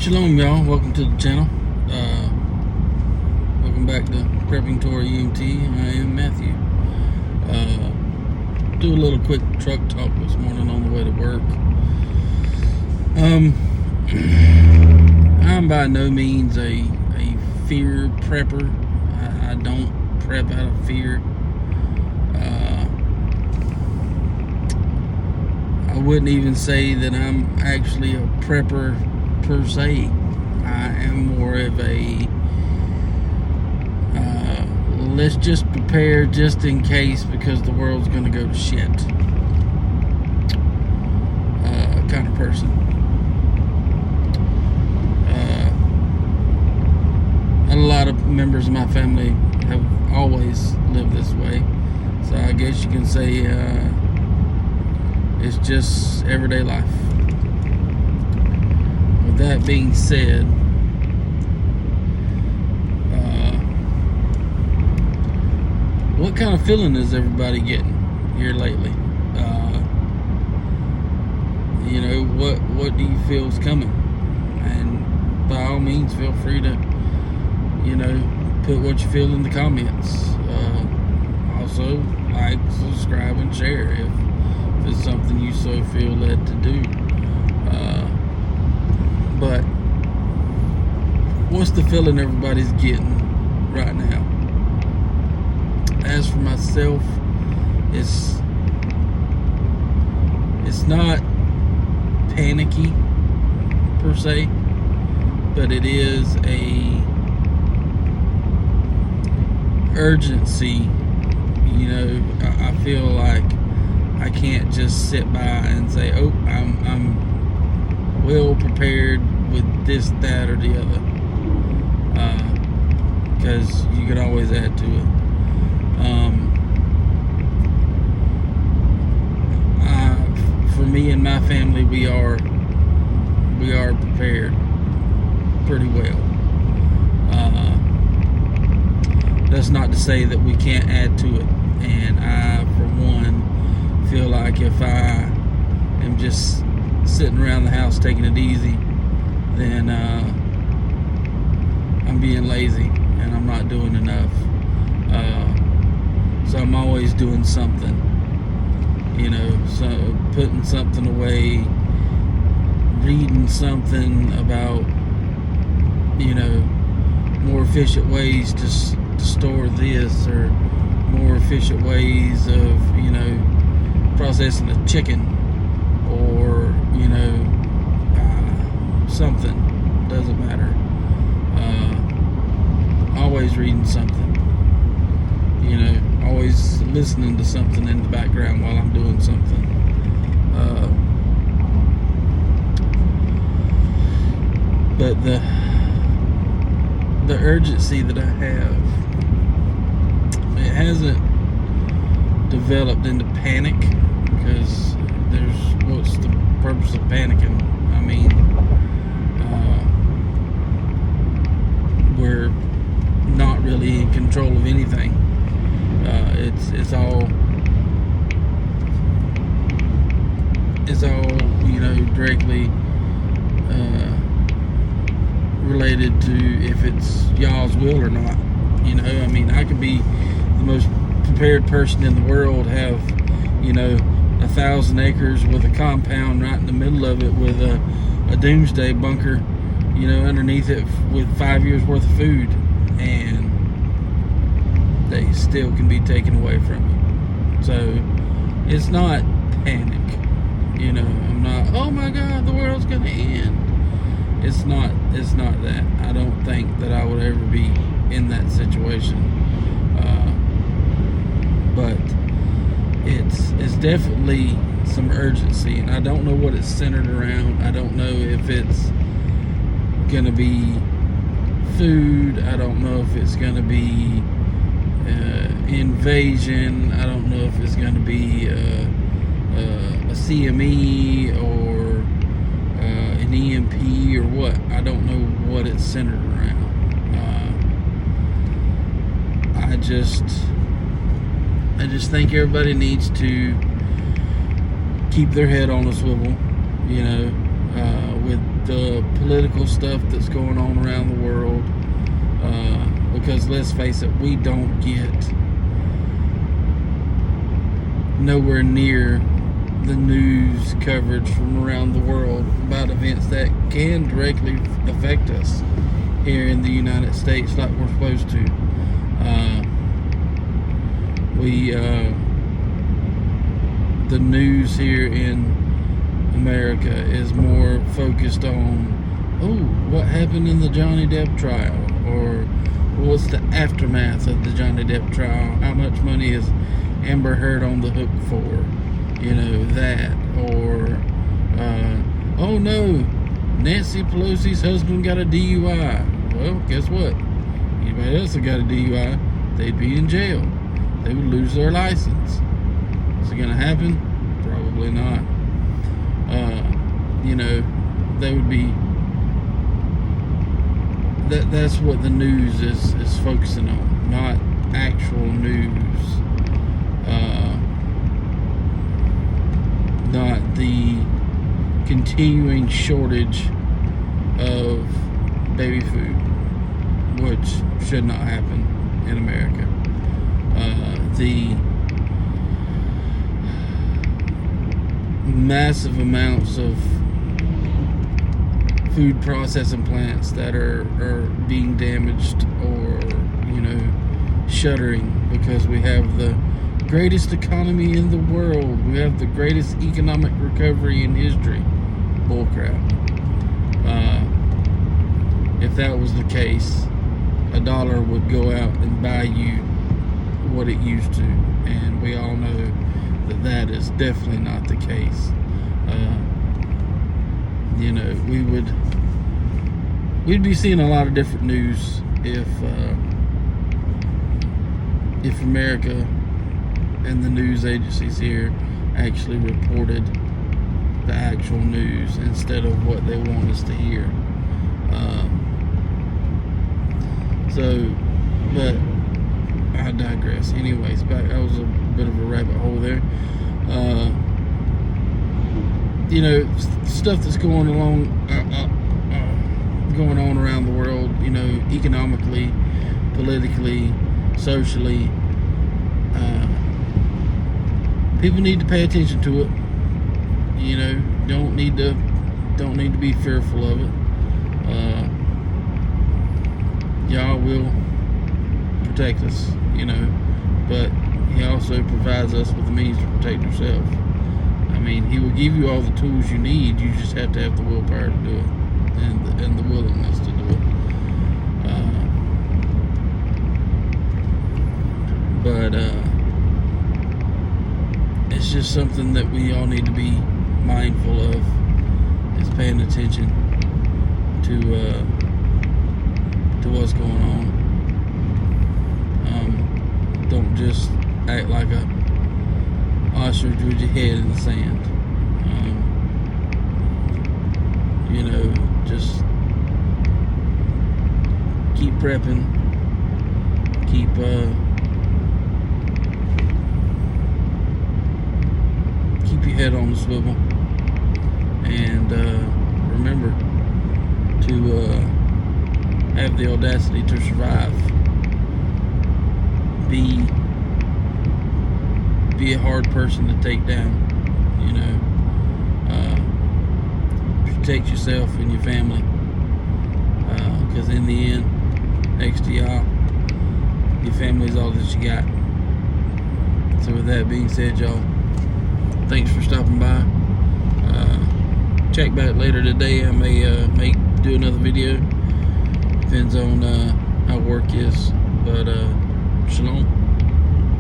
Shalom, y'all. Welcome to the channel. Welcome back to Prepping Torah EMT. I am Matthew. Do a little quick truck talk this morning on the way to work. I'm by no means a fear prepper. I don't prep out of fear. I wouldn't even say that I'm actually a prepper per se. I am more of a let's just prepare just in case because the world's gonna go to shit kind of person. A lot of members of my family have always lived this way, so I guess you can say it's just everyday life. With that being said, what kind of feeling is everybody getting here lately? What do you feel is coming? And by all means, feel free to, put what you feel in the comments. Also, like, subscribe, and share if it's something you so feel led to do. But what's the feeling everybody's getting right now? As for myself, it's not panicky per se, but it is a urgency. I feel like I can't just sit by and say, oh, I'm well prepared with this, that, or the other, because you can always add to it. For me and my family, we are prepared pretty well. That's not to say that we can't add to it, and I, for one, feel like if I am just sitting around the house taking it easy, then I'm being lazy and I'm not doing enough. So I'm always doing something, so putting something away, reading something about, more efficient ways to store this, or more efficient ways of, processing a chicken, or, something, doesn't matter. Always reading something, always listening to something in the background while I'm doing something. But the urgency that I have, it hasn't developed into panic, because what's the purpose of panicking? I mean, we're not really in control of anything. It's all directly related to if it's y'all's will or not. I could be the most prepared person in the world, have 1,000 acres with a compound right in the middle of it with a doomsday bunker underneath it with 5 years worth of food, and they still can be taken away from you. So it's not panic. I'm not, oh my God, the world's gonna end. It's not that. I don't think that I would ever be in that situation. But it's definitely some urgency, and I don't know what it's centered around. I don't know if it's gonna be food. I don't know if it's gonna be invasion. I don't know if it's gonna be a CME or an EMP or what. I don't know what it's centered around. I just think everybody needs to keep their head on a swivel, with the political stuff that's going on around the world. Because let's face it, we don't get nowhere near the news coverage from around the world about events that can directly affect us here in the United States like we're supposed to. The news here in America is more focused on, oh, what happened in the Johnny Depp trial, or what's the aftermath of the Johnny Depp trial, how much money is Amber Heard on the hook for, that, or oh no, Nancy Pelosi's husband got a DUI. Well, guess what? Anybody else that got a DUI, they'd be in jail. They would lose their license. Is it gonna happen? Probably not. They would be. That's what the news is focusing on, not actual news. Not the continuing shortage of baby food, which should not happen in America. The massive amounts of food processing plants that are being damaged or shuttering because we have the greatest economy in the world, we have the greatest economic recovery in history. Bullcrap. If that was the case, $1 would go out and buy you what it used to, and we all know that is definitely not the case. We'd be seeing a lot of different news if America and the news agencies here actually reported the actual news instead of what they want us to hear. But I digress. Anyways, that was a bit of a rabbit hole there. Stuff that's going on around the world, economically, politically, socially. People need to pay attention to it. Don't need to be fearful of it. Y'all will protect us, but He also provides us with the means to protect yourself. He will give you all the tools you need. You just have to have the willpower to do it, and the willingness to do it. It's just something that we all need to be mindful of, is paying attention to what's going on. Don't just act like a ostrich with your head in the sand. Just keep prepping, keep your head on the swivel, and remember to have the audacity to survive. Be a hard person to take down. Protect yourself and your family, because in the end, next to y'all, your family is all that you got. So with that being said, y'all, thanks for stopping by. Check back later today. I may do another video. Depends on how work is, but shalom.